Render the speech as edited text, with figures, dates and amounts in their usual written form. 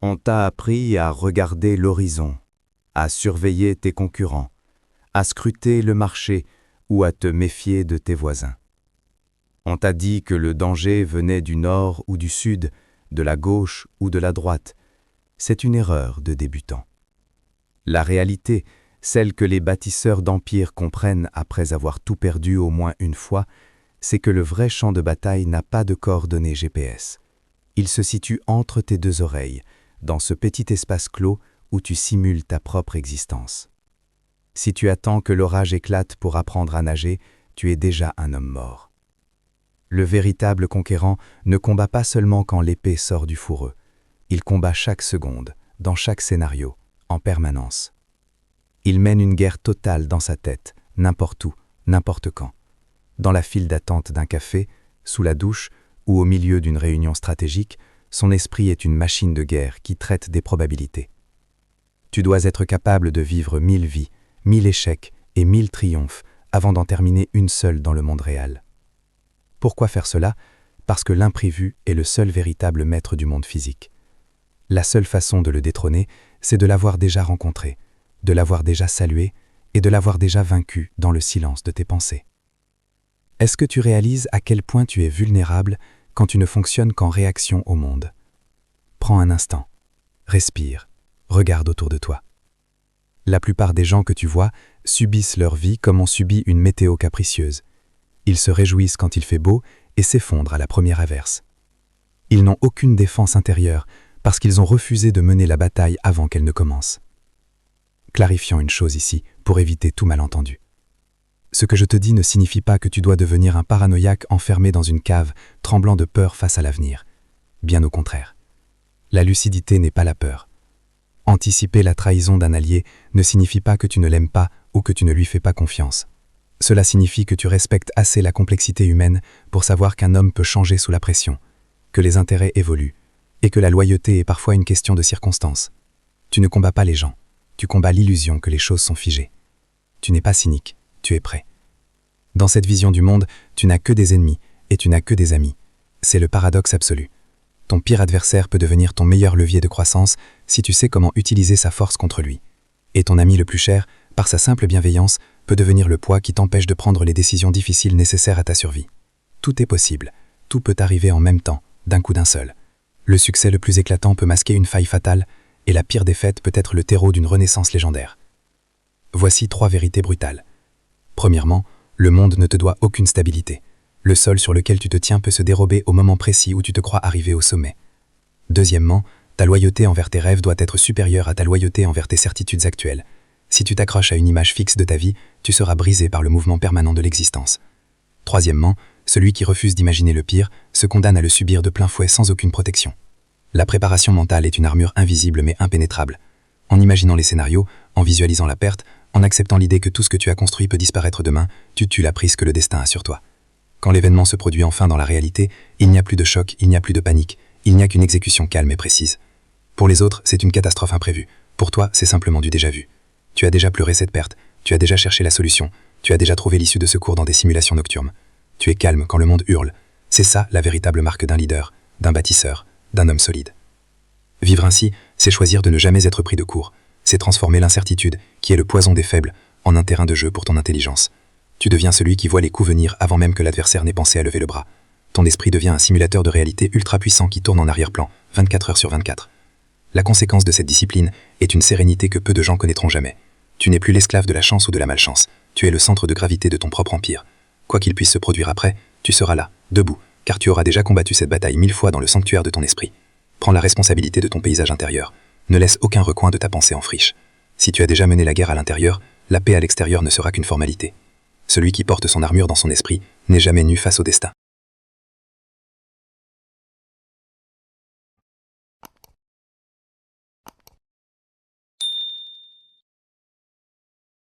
On t'a appris à regarder l'horizon, à surveiller tes concurrents, à scruter le marché ou à te méfier de tes voisins. On t'a dit que le danger venait du nord ou du sud, de la gauche ou de la droite. C'est une erreur de débutant. La réalité, celle que les bâtisseurs d'empires comprennent après avoir tout perdu au moins une fois, c'est que le vrai champ de bataille n'a pas de coordonnées GPS. Il se situe entre tes deux oreilles, dans ce petit espace clos où tu simules ta propre existence. Si tu attends que l'orage éclate pour apprendre à nager, tu es déjà un homme mort. Le véritable conquérant ne combat pas seulement quand l'épée sort du fourreau. Il combat chaque seconde, dans chaque scénario, en permanence. Il mène une guerre totale dans sa tête, n'importe où, n'importe quand. Dans la file d'attente d'un café, sous la douche ou au milieu d'une réunion stratégique, son esprit est une machine de guerre qui traite des probabilités. Tu dois être capable de vivre 1000 vies, 1000 échecs et 1000 triomphes avant d'en terminer une seule dans le monde réel. Pourquoi faire cela? Parce que l'imprévu est le seul véritable maître du monde physique. La seule façon de le détrôner, c'est de l'avoir déjà rencontré, de l'avoir déjà salué et de l'avoir déjà vaincu dans le silence de tes pensées. Est-ce que tu réalises à quel point tu es vulnérable quand tu ne fonctionnes qu'en réaction au monde? Prends un instant, respire, regarde autour de toi. La plupart des gens que tu vois subissent leur vie comme on subit une météo capricieuse. Ils se réjouissent quand il fait beau et s'effondrent à la première averse. Ils n'ont aucune défense intérieure parce qu'ils ont refusé de mener la bataille avant qu'elle ne commence. Clarifions une chose ici pour éviter tout malentendu. Ce que je te dis ne signifie pas que tu dois devenir un paranoïaque enfermé dans une cave, tremblant de peur face à l'avenir. Bien au contraire. La lucidité n'est pas la peur. Anticiper la trahison d'un allié ne signifie pas que tu ne l'aimes pas ou que tu ne lui fais pas confiance. Cela signifie que tu respectes assez la complexité humaine pour savoir qu'un homme peut changer sous la pression, que les intérêts évoluent, et que la loyauté est parfois une question de circonstances. Tu ne combats pas les gens, tu combats l'illusion que les choses sont figées. Tu n'es pas cynique, tu es prêt. Dans cette vision du monde, tu n'as que des ennemis et tu n'as que des amis. C'est le paradoxe absolu. Ton pire adversaire peut devenir ton meilleur levier de croissance si tu sais comment utiliser sa force contre lui. Et ton ami le plus cher, par sa simple bienveillance, peut devenir le poids qui t'empêche de prendre les décisions difficiles nécessaires à ta survie. Tout est possible, tout peut arriver en même temps, d'un coup d'un seul. Le succès le plus éclatant peut masquer une faille fatale, et la pire défaite peut être le terreau d'une renaissance légendaire. Voici 3 vérités brutales. Premièrement, le monde ne te doit aucune stabilité. Le sol sur lequel tu te tiens peut se dérober au moment précis où tu te crois arrivé au sommet. Deuxièmement, ta loyauté envers tes rêves doit être supérieure à ta loyauté envers tes certitudes actuelles. Si tu t'accroches à une image fixe de ta vie, tu seras brisé par le mouvement permanent de l'existence. Troisièmement, celui qui refuse d'imaginer le pire se condamne à le subir de plein fouet sans aucune protection. La préparation mentale est une armure invisible mais impénétrable. En imaginant les scénarios, en visualisant la perte, en acceptant l'idée que tout ce que tu as construit peut disparaître demain, tu tues la prise que le destin a sur toi. Quand l'événement se produit enfin dans la réalité, il n'y a plus de choc, il n'y a plus de panique, il n'y a qu'une exécution calme et précise. Pour les autres, c'est une catastrophe imprévue. Pour toi, c'est simplement du déjà-vu. Tu as déjà pleuré cette perte, tu as déjà cherché la solution, tu as déjà trouvé l'issue de secours dans des simulations nocturnes. Tu es calme quand le monde hurle. C'est ça la véritable marque d'un leader, d'un bâtisseur, d'un homme solide. Vivre ainsi, c'est choisir de ne jamais être pris de court. C'est transformer l'incertitude, qui est le poison des faibles, en un terrain de jeu pour ton intelligence. Tu deviens celui qui voit les coups venir avant même que l'adversaire n'ait pensé à lever le bras. Ton esprit devient un simulateur de réalité ultra puissant qui tourne en arrière-plan, 24 heures sur 24. La conséquence de cette discipline est une sérénité que peu de gens connaîtront jamais. Tu n'es plus l'esclave de la chance ou de la malchance. Tu es le centre de gravité de ton propre empire. Quoi qu'il puisse se produire après, tu seras là, debout, car tu auras déjà combattu cette bataille 1000 fois dans le sanctuaire de ton esprit. Prends la responsabilité de ton paysage intérieur. Ne laisse aucun recoin de ta pensée en friche. Si tu as déjà mené la guerre à l'intérieur, la paix à l'extérieur ne sera qu'une formalité. Celui qui porte son armure dans son esprit n'est jamais nu face au destin.